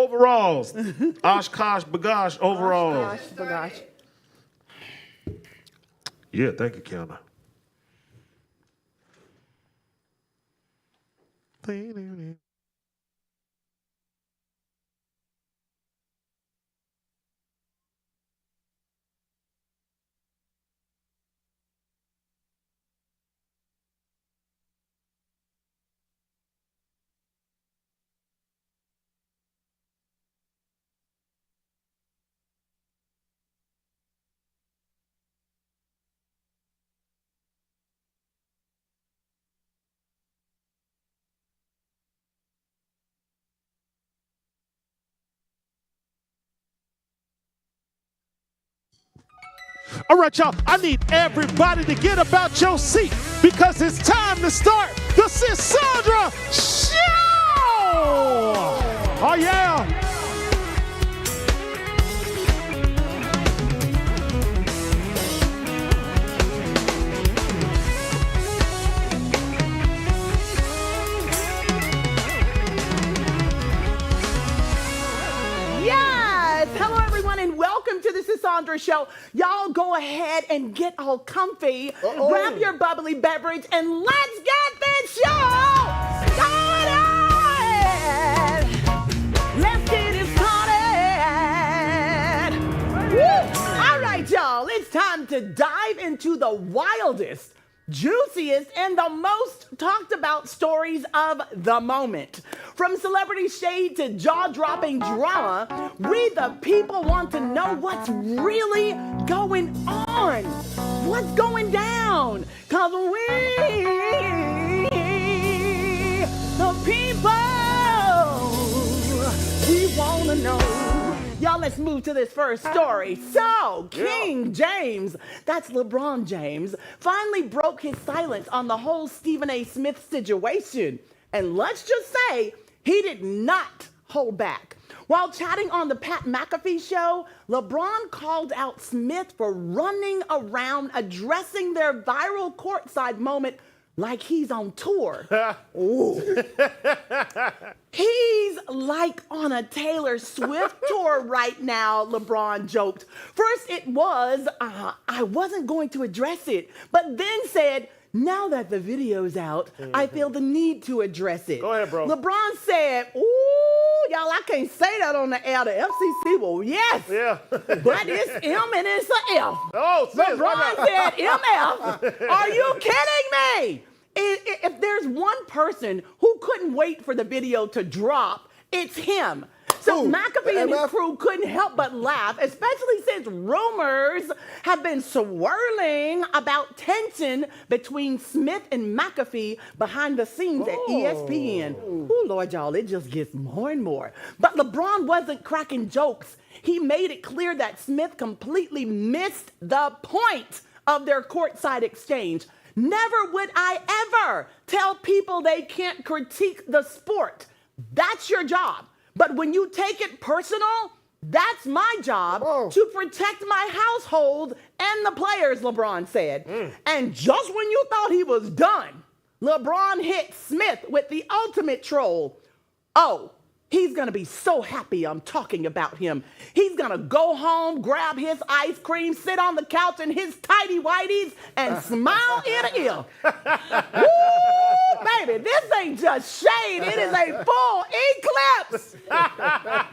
overalls. Oshkosh Bagosh overalls. Oshkosh Bagosh. Yeah, thank you, Kiana. All right, y'all, I need everybody to get about your seat because it's time to start the Sisaundra Show! Oh, yeah. Hello, everyone, and welcome to the Sisaundra Show. Y'all go ahead and get all comfy, grab your bubbly beverage, and let's get this show started! Let's get it started! Woo! All right, y'all, it's time to dive into the wildest, juiciest, and the most talked about stories of the moment. From celebrity shade to jaw-dropping drama, we the people want to know what's really going on. What's going down? Cause we, the people, we wanna know. Y'all, let's move to this first story. So, King James, that's LeBron James, finally broke his silence on the whole Stephen A. Smith situation. And let's just say, he did not hold back. While chatting on the Pat McAfee show, LeBron called out Smith for running around addressing their viral courtside moment like he's on tour. He's like on a Taylor Swift tour right now, LeBron joked. First it was, I wasn't going to address it, but then said, now that the video's out, I feel the need to address it. Go ahead, bro. LeBron said, y'all, I can't say that on the air. The FCC will, yes. Yeah. But it's M and it's a F. Oh, sis, LeBron said MF. Are you kidding me? If there's one person who couldn't wait for the video to drop, it's him. So McAfee and his crew couldn't help but laugh, especially since rumors have been swirling about tension between Smith and McAfee behind the scenes at ESPN. Oh, Lord, y'all, it just gets more and more. But LeBron wasn't cracking jokes. He made it clear that Smith completely missed the point of their courtside exchange. Never would I ever tell people they can't critique the sport. That's your job. But when you take it personal, that's my job to protect my household and the players, LeBron said. And just when you thought he was done, LeBron hit Smith with the ultimate troll. Oh, he's going to be so happy I'm talking about him. He's going to go home, grab his ice cream, sit on the couch in his tighty whities, and smile ear to ear. Woo, baby, this ain't just shade. It is a full eclipse.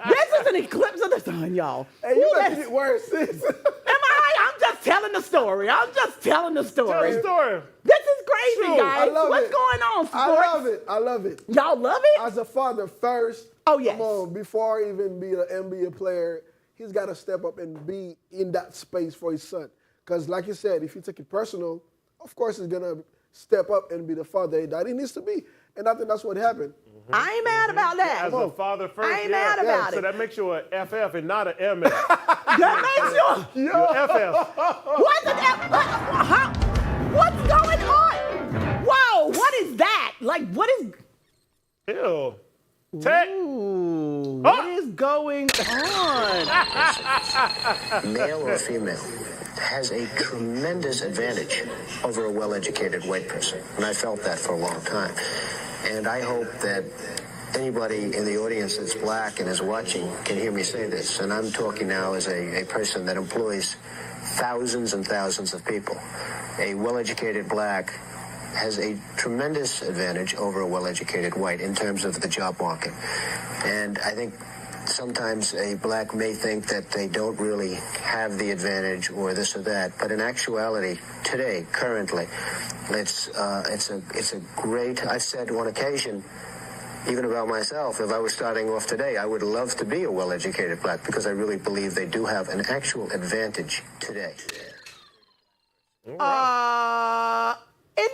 This is an eclipse of the sun, y'all. Hey, you making it worse, sis. Am I? I'm just telling the story. I'm just telling the story. Tell the story. This is crazy, True. guys. I love What's it. going on, sports? I love it. I love it. Y'all love it? As a father first, Oh, yes. come on, before even being an NBA player, he's got to step up and be in that space for his son. Because like you said, if you take it personal, of course he's going to step up and be the father that he needs to be. And I think that's what happened. I ain't mad about that. As a father first, I ain't mad about so it. that makes you an FF and not an MS. That makes you. You're FF. What's an F? What's going on? Whoa, what is that? Like, what is... Ew. Tech. Ooh, what is going on? Male or female, has a tremendous advantage over a well-educated white person. And I felt that for a long time. And I hope that anybody in the audience that's black and is watching can hear me say this, and I'm talking now as a person that employs thousands and thousands of people. A well-educated black has a tremendous advantage over a well-educated white in terms of the job market. And I think sometimes a black may think that they don't really have the advantage or this or that, but in actuality, today, currently, it's a great. I've said on occasion, even about myself, if I was starting off today, I would love to be a well-educated black because I really believe they do have an actual advantage today.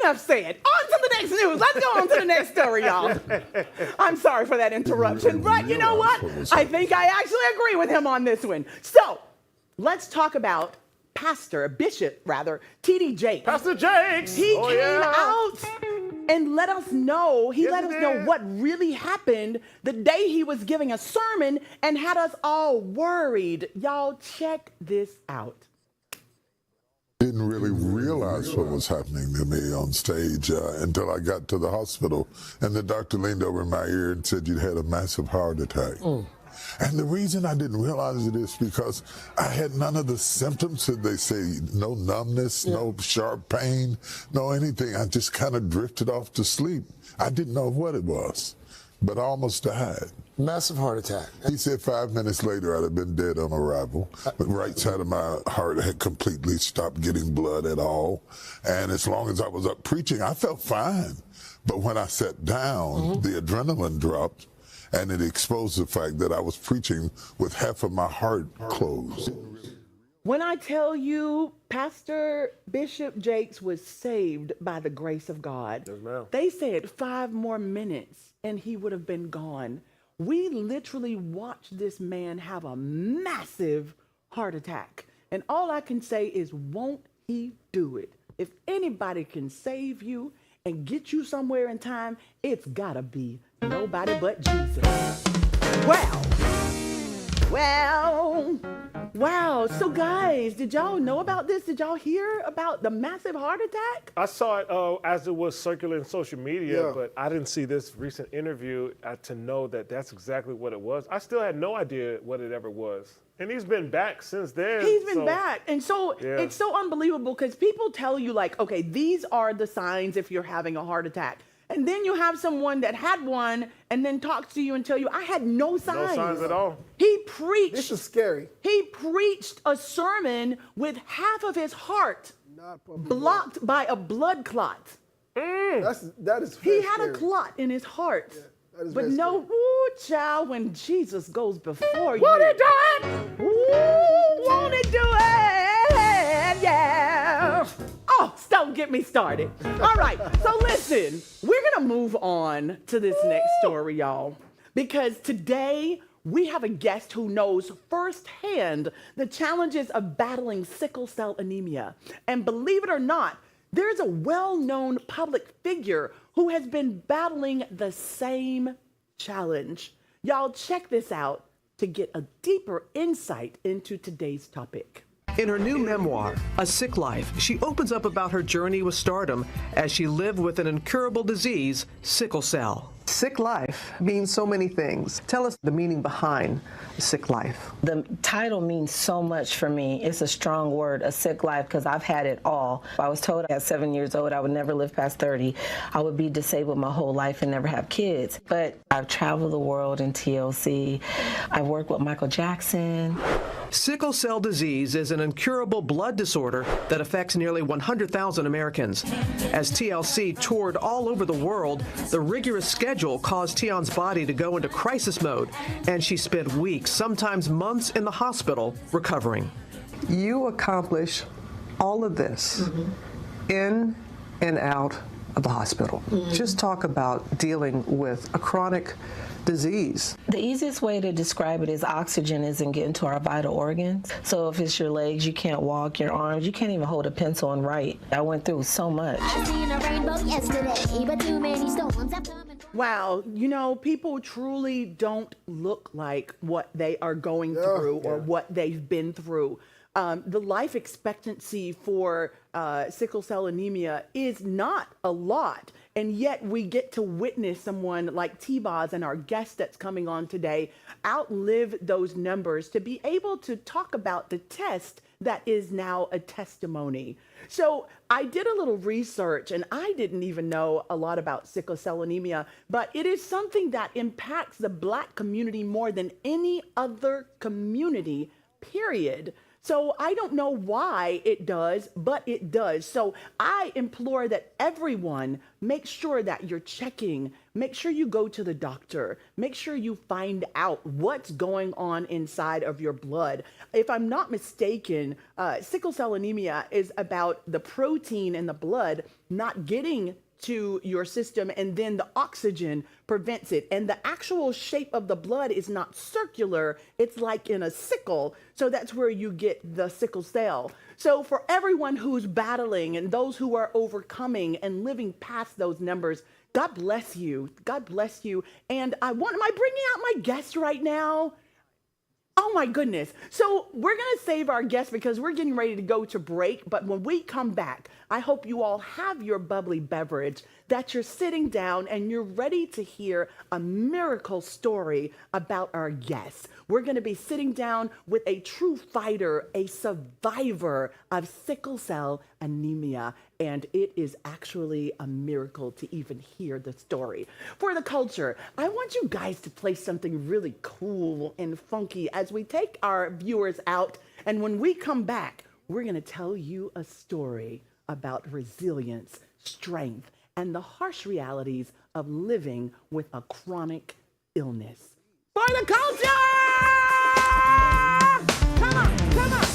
Enough said. On to the next news. Let's go on to the next story, y'all. I'm sorry for that interruption, but you know what? I think I actually agree with him on this one. So let's talk about Bishop, T.D. Jakes. Pastor Jakes. He came out and let us know, let us know what really happened the day he was giving a sermon and had us all worried. Y'all check this out. Didn't really realize what was happening to me on stage until I got to the hospital, and the doctor leaned over my ear and said, "You'd had a massive heart attack." And the reason I didn't realize it is because I had none of the symptoms that they say, no numbness, no sharp pain, no anything. I just kind of drifted off to sleep. I didn't know what it was, but I almost died. Massive heart attack. He said 5 minutes later I'd have been dead on arrival. The right side of my heart had completely stopped getting blood at all. And as long as I was up preaching, I felt fine. But when I sat down, the adrenaline dropped, and it exposed the fact that I was preaching with half of my heart closed. When I tell you Pastor Bishop Jakes was saved by the grace of God, they said 5 more minutes and he would have been gone. We literally watched this man have a massive heart attack. And all I can say is, won't he do it? If anybody can save you and get you somewhere in time, it's gotta be nobody but Jesus. Wow. So guys, did y'all know about this? Did y'all hear about the massive heart attack? I saw it as it was circulating social media, but I didn't see this recent interview to know that that's exactly what it was. I still had no idea what it ever was. And he's been back since then. He's been back. And so it's so unbelievable because people tell you like, okay, these are the signs if you're having a heart attack. And then you have someone that had one and then talks to you and tell you, I had no signs. No signs at all. He preached. This is scary. He preached a sermon with half of his heart blocked by a blood clot. That is He very had scary. a clot in his heart. That is But very no, scary. ooh, child, when Jesus goes before you. Won't he do it? Ooh, won't he do it? Yeah. Oh, don't get me started. All right, so listen, we're going to move on to this next story, y'all, because today we have a guest who knows firsthand the challenges of battling sickle cell anemia. And believe it or not, there's a well-known public figure who has been battling the same challenge. Y'all check this out to get a deeper insight into today's topic. In her new memoir, A Sick Life, she opens up about her journey with stardom as she lived with an incurable disease, sickle cell. Sick life means so many things. Tell us the meaning behind a sick life. The title means so much for me. It's a strong word, a sick life, because I've had it all. I was told at 7 years old I would never live past 30. I would be disabled my whole life and never have kids. But I've traveled the world in TLC. I've worked with Michael Jackson. Sickle cell disease is an incurable blood disorder that affects nearly 100,000 Americans. As TLC toured all over the world, the rigorous schedule caused Tion's body to go into crisis mode, and she spent weeks, sometimes months, in the hospital recovering. You accomplish all of this in and out of the hospital. Just talk about dealing with a chronic disease. The easiest way to describe it is oxygen isn't getting to our vital organs. So if it's your legs, you can't walk, your arms, you can't even hold a pencil and write. I went through so much. I seen a rainbow yesterday, but too many storms have come. Wow, you know, people truly don't look like what they are going through or what they've been through. The life expectancy for sickle cell anemia is not a lot. And yet we get to witness someone like T-Boz and our guest that's coming on today outlive those numbers to be able to talk about the test that is now a testimony. So I did a little research, and I didn't even know a lot about sickle cell anemia, but it is something that impacts the Black community more than any other community, period. So I don't know why it does, but it does. So I implore that everyone make sure that you're checking, make sure you go to the doctor, make sure you find out what's going on inside of your blood. If I'm not mistaken, sickle cell anemia is about the protein in the blood not getting to your system, and then the oxygen prevents it. And the actual shape of the blood is not circular, it's like in a sickle. So that's where you get the sickle cell. So for everyone who's battling and those who are overcoming and living past those numbers, God bless you. God bless you. And am I bringing out my guest right now? Oh my goodness. So we're going to save our guests because we're getting ready to go to break. But when we come back, I hope you all have your bubbly beverage, that you're sitting down and you're ready to hear a miracle story about our guests. We're going to be sitting down with a true fighter, a survivor of sickle cell anemia. And it is actually a miracle to even hear the story. For the culture, I want you guys to play something really cool and funky as we take our viewers out. And when we come back, we're going to tell you a story about resilience, strength, and the harsh realities of living with a chronic illness. For the culture! Come on, come on.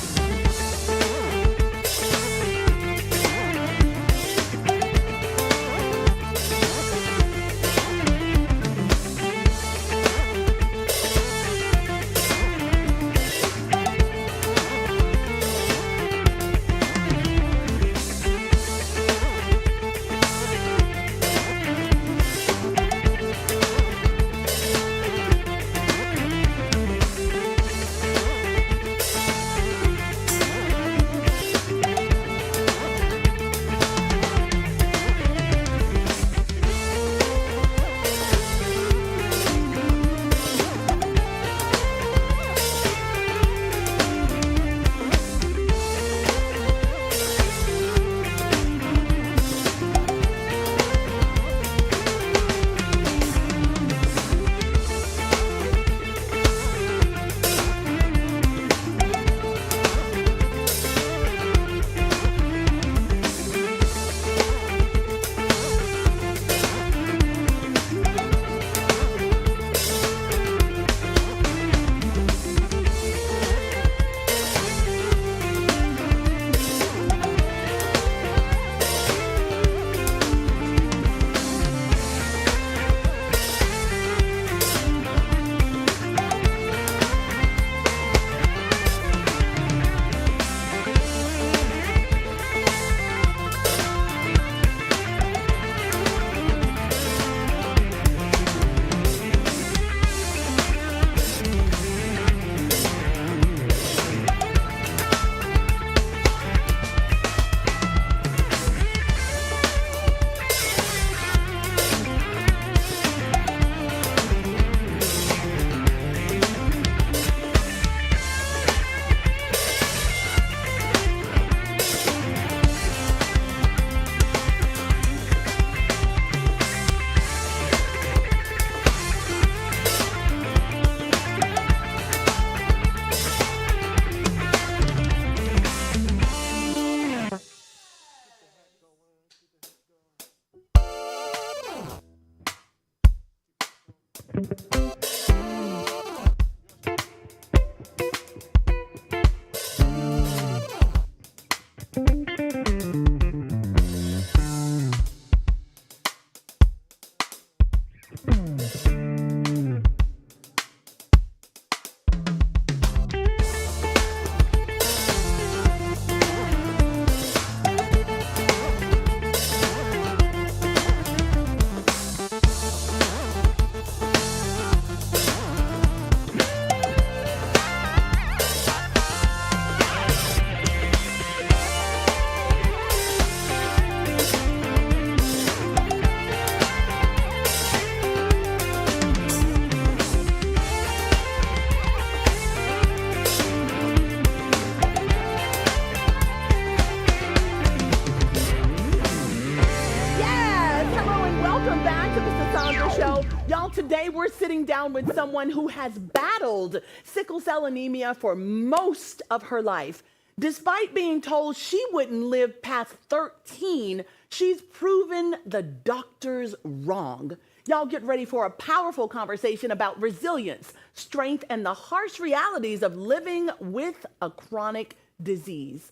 sitting down with someone who has battled sickle cell anemia for most of her life. Despite being told she wouldn't live past 13, she's proven the doctors wrong. Y'all get ready for a powerful conversation about resilience, strength, and the harsh realities of living with a chronic disease.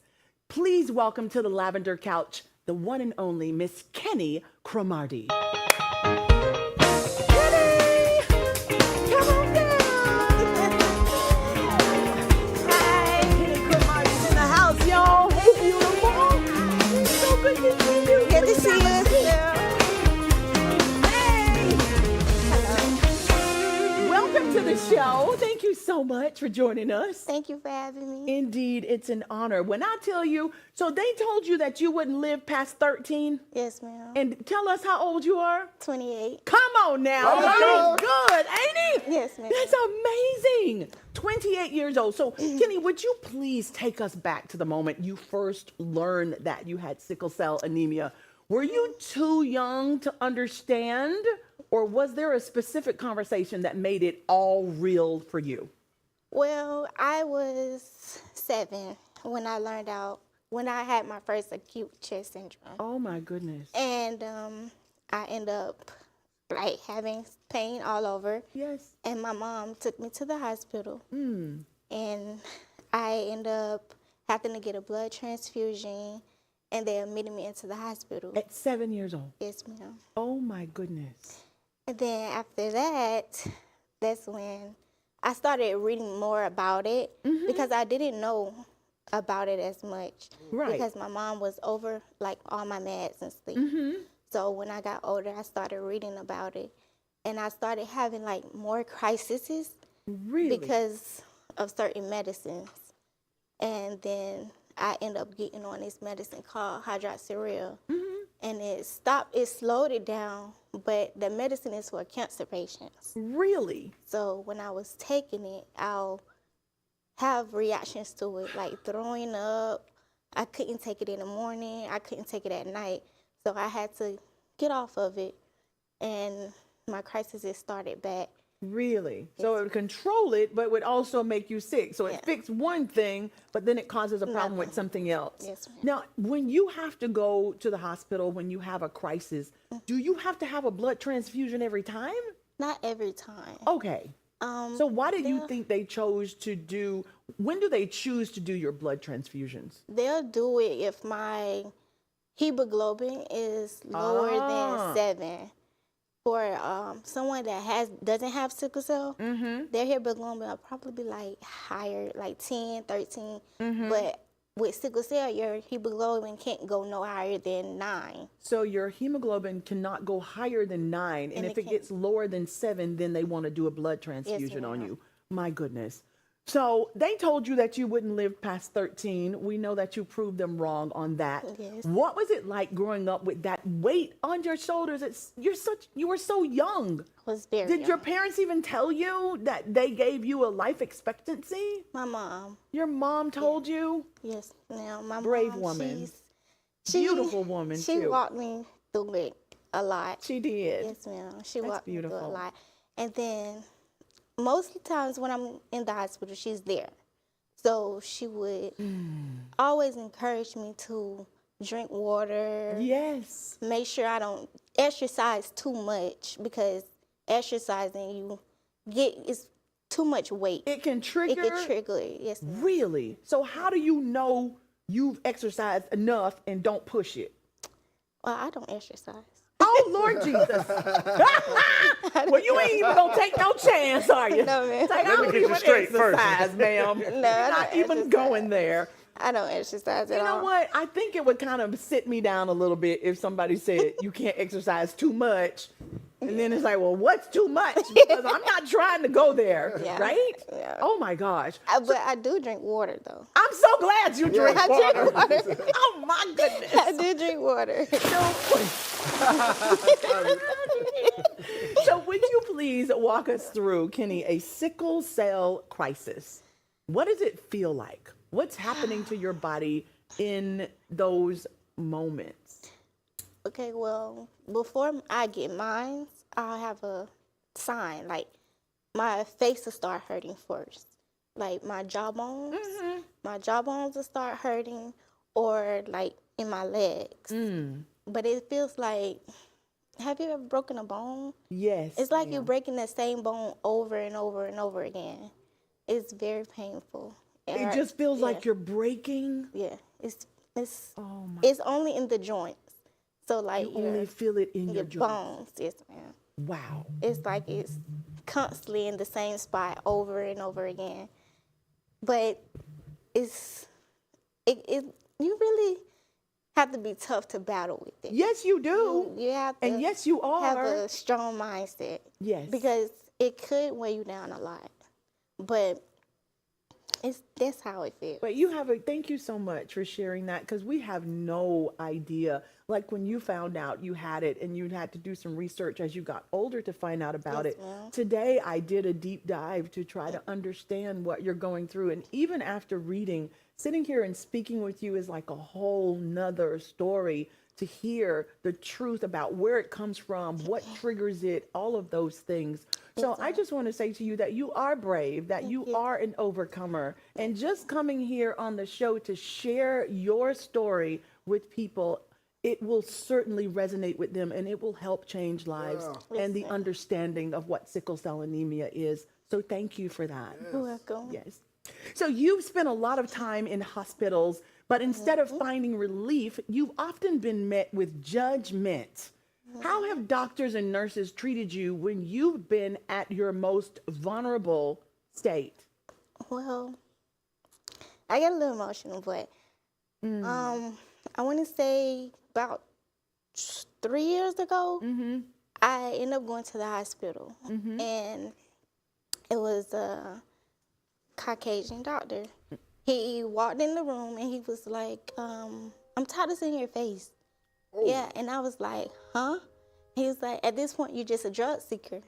Please welcome to the Lavender Couch, the one and only Miss Kinni Cromartie. Show. Thank you so much for joining us. Thank you for having me. Indeed, it's an honor. When I tell you, so they told you that you wouldn't live past 13? Yes, ma'am. And tell us how old you are? 28. Come on now. Oh, Good, ain't he? Yes, ma'am. That's amazing. 28 years old. So, Kinni, would you please take us back to the moment you first learned that you had sickle cell anemia? Were you too young to understand? Or was there a specific conversation that made it all real for you? Well, I was 7 when I learned out, when I had my first acute chest syndrome. Oh my goodness. And I ended up like having pain all over. Yes. And my mom took me to the hospital. And I ended up having to get a blood transfusion, and they admitted me into the hospital. At 7 years old? Yes, ma'am. Oh my goodness. And then after that, that's when I started reading more about it because I didn't know about it as much. Right. Because my mom was over like all my meds and stuff. So when I got older, I started reading about it. And I started having like more crises. Really? Because of certain medicines. And then I ended up getting on this medicine called hydroxyurea. And it slowed it down, but the medicine is for cancer patients. Really? So when I was taking it, I'll have reactions to it, like throwing up. I couldn't take it in the morning. I couldn't take it at night. So I had to get off of it, and my crisis started back. Really? So it would control it, but would also make you sick. So it fixed one thing, but then it causes a problem with something else. Yes, ma'am. Now, when you have to go to the hospital, when you have a crisis, do you have to have a blood transfusion every time? Not every time. Okay. So why do you think they chose to do, when do they choose to do your blood transfusions? They'll do it if my hemoglobin is lower than 7. For someone that doesn't have sickle cell, their hemoglobin will probably be like higher, like 10, 13. But with sickle cell, your hemoglobin can't go no higher than 9. So your hemoglobin cannot go higher than 9, and if it gets lower than 7, then they want to do a blood transfusion on you. My goodness. So they told you that you wouldn't live past 13. We know that you proved them wrong on that. Yes. What was it like growing up with that weight on your shoulders? You were so young. I was very Did young. your parents even tell you that they gave you a life expectancy? My mom. Your mom told you? Yes. Now my Brave mom, woman. Beautiful woman, She too. walked me through it a lot. She did. Yes, ma'am. She That's walked me through beautiful. a lot. And then most of the times when I'm in the hospital, she's there. So she would always encourage me to drink water. Yes. Make sure I don't exercise too much, because exercising is too much weight. It can trigger. It can trigger it. Yes, ma'am. Really? So how do you know you've exercised enough and don't push it? Well, I don't exercise. Oh, Lord Jesus. Well, you ain't even gonna take no chance, are you? No, ma'am. It's like, Let I me don't get you even straight first. exercise, ma'am. No, You're I not don't even exercise. going there. I don't exercise at You know all. what? I think it would kind of sit me down a little bit if somebody said you can't exercise too much. And then it's like, well, what's too much? Because I'm not trying to go there, Yeah. right? Yeah. Oh, my gosh. But I do drink water, though. I'm so glad you drink I water. drink water. Oh, my goodness. I do drink water. So would you please walk us through, Kinni, a sickle cell crisis? What does it feel like? What's happening to your body in those moments? Okay, well, before I get mine, I'll have a sign, like my face will start hurting first. Like my jawbones. My jawbones will start hurting, or like in my legs. But it feels like, have you ever broken a bone? Yes. It's like you're breaking the same bone over and over and over again. It's very painful. It just feels like you're breaking. Yeah, it's only in the joints. So like you only feel it in your joints. Bones. Yes, ma'am. Wow. It's like it's constantly in the same spot over and over again. But you really have to be tough to battle with it. Yes, you do. You have to, and yes, you are. Have a strong mindset. Yes. Because it could weigh you down a lot. But that's how it feels. But thank you so much for sharing that, because we have no idea. Like when you found out you had it and you had to do some research as you got older to find out about it. Ma'am. Today I did a deep dive to try to understand what you're going through. And even after reading, sitting here and speaking with you is like a whole nother story, to hear the truth about where it comes from, what triggers it, all of those things. So I just want to say to you that you are brave, that you are an overcomer. And just coming here on the show to share your story with people, it will certainly resonate with them, and it will help change lives and the understanding of what sickle cell anemia is. So thank you for that. You're welcome. Yes. So you've spent a lot of time in hospitals, but instead of finding relief, you've often been met with judgment. How have doctors and nurses treated you when you've been at your most vulnerable state? Well, I get a little emotional, but I want to say about 3 years ago, I ended up going to the hospital, and it was a Caucasian doctor. He walked in the room and he was like, I'm tired of seeing your face. Oh. Yeah, and I was like, huh? He was like, at this point, you're just a drug seeker.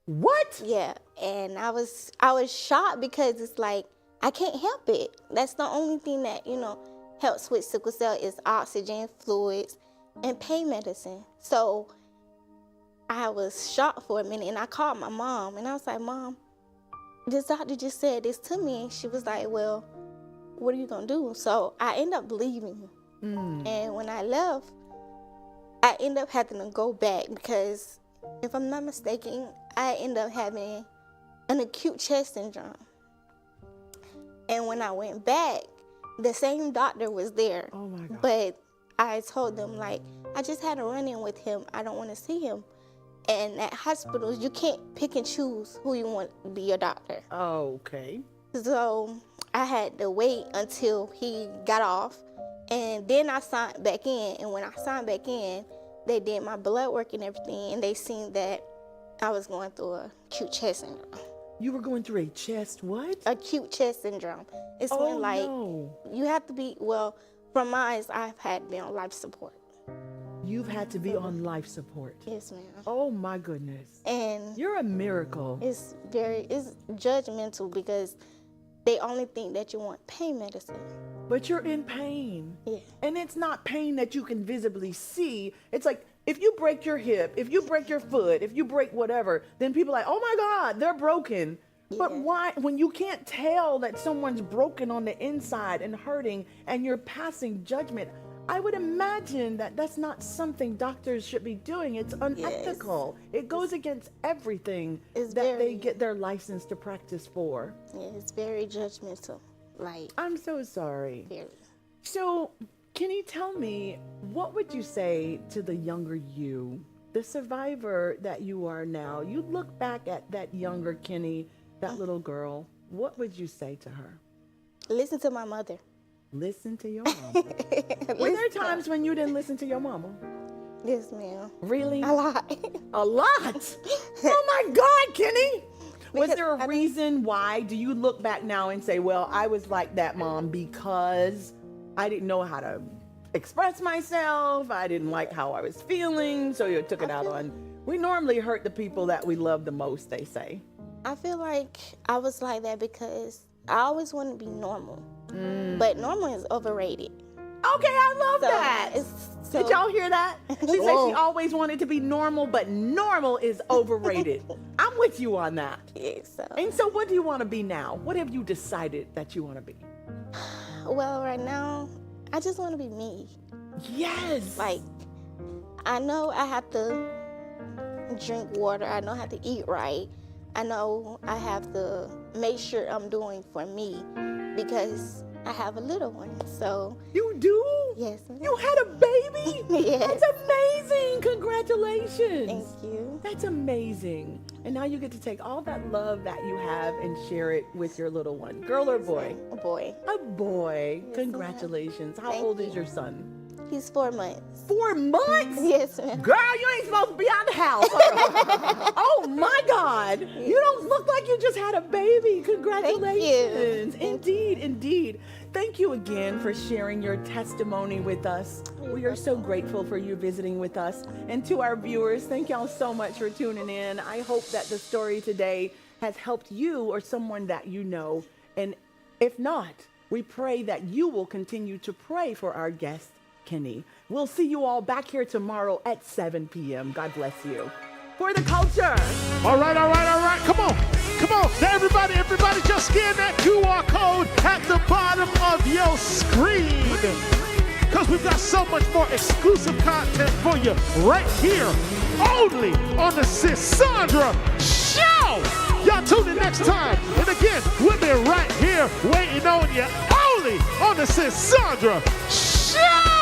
What? Yeah, and I was shocked, because it's like, I can't help it. That's the only thing that, helps with sickle cell is oxygen, fluids, and pain medicine. So I was shocked for a minute, and I called my mom, and I was like, Mom, this doctor just said this to me. And she was like, well, what are you going to do? So I ended up leaving. And when I left, I ended up having to go back, because if I'm not mistaken, I ended up having an acute chest syndrome. And when I went back, the same doctor was there. Oh my God. But I told them, like, I just had a run-in with him. I don't want to see him. And at hospitals, you can't pick and choose who you want to be your doctor. Oh, okay. So I had to wait until he got off. And then I signed back in. And when I signed back in, they did my blood work and everything. And they seen that I was going through a acute chest syndrome. You were going through a chest what? Acute chest syndrome. It's when, like, you have to be, well, from my eyes, I've had to be on life support. You've had to be on life support. Yes, ma'am. Oh my goodness. And you're a miracle. It's judgmental, because they only think that you want pain medicine. But you're in pain. Yeah. And it's not pain that you can visibly see. It's like, if you break your hip, if you break your foot, if you break whatever, then people are like, oh my God, they're broken. Yeah. But why, when you can't tell that someone's broken on the inside and hurting, and you're passing judgment, I would imagine that that's not something doctors should be doing. It's unethical. Yes. It goes against everything they get their license to practice for. Yeah, it's very judgmental. Like, I'm so sorry. Very. So, can you tell me, what would you say to the younger you, the survivor that you are now? You look back at that younger Kinni, that little girl, what would you say to her? Listen to my mother. Listen to your mama. Were there times when you didn't listen to your mama? Yes, ma'am. Really? A lot. A lot? Oh my God, Kinni! Was there a reason why? Do you look back now and say, well, I was like that, Mom, because I didn't know how to express myself. I didn't like how I was feeling, so you took it out on. We normally hurt the people that we love the most, they say. I feel like I was like that because I always wanted to be normal. But normal is overrated. Okay, I love that. Did y'all hear that? She said she always wanted to be normal, but normal is overrated. I'm with you on that. Yeah, so. And so what do you want to be now? What have you decided that you want to be? Well, right now, I just want to be me. Yes. Like, I know I have to drink water. I know I have to eat right. I know I have to make sure I'm doing for me because I have a little one. So you do? Yes. You had a baby? Yes. That's amazing. Congratulations. Thank you. That's amazing. And now you get to take all that love that you have and share it with your little one. Girl or boy? A boy. A boy. Yes, Congratulations. How Thank old you. is your son? He's 4 months. 4 months? Yes, ma'am. Girl, you ain't supposed to be out the house. Oh my God. You don't look like you just had a baby. Congratulations. Thank you. Indeed, indeed. Thank you again for sharing your testimony with us. We are so grateful for you visiting with us. And to our viewers, thank y'all so much for tuning in. I hope that the story today has helped you or someone that you know. And if not, we pray that you will continue to pray for our guest, Kinni. We'll see you all back here tomorrow at 7 p.m. God bless you. For the culture. All right. Come on. Now everybody just scan that QR code at the bottom of your screen. Because we've got so much more exclusive content for you right here, only on the Sisaundra Show. Y'all tune in next time. And again, we'll be right here waiting on you, only on the Sisaundra Show.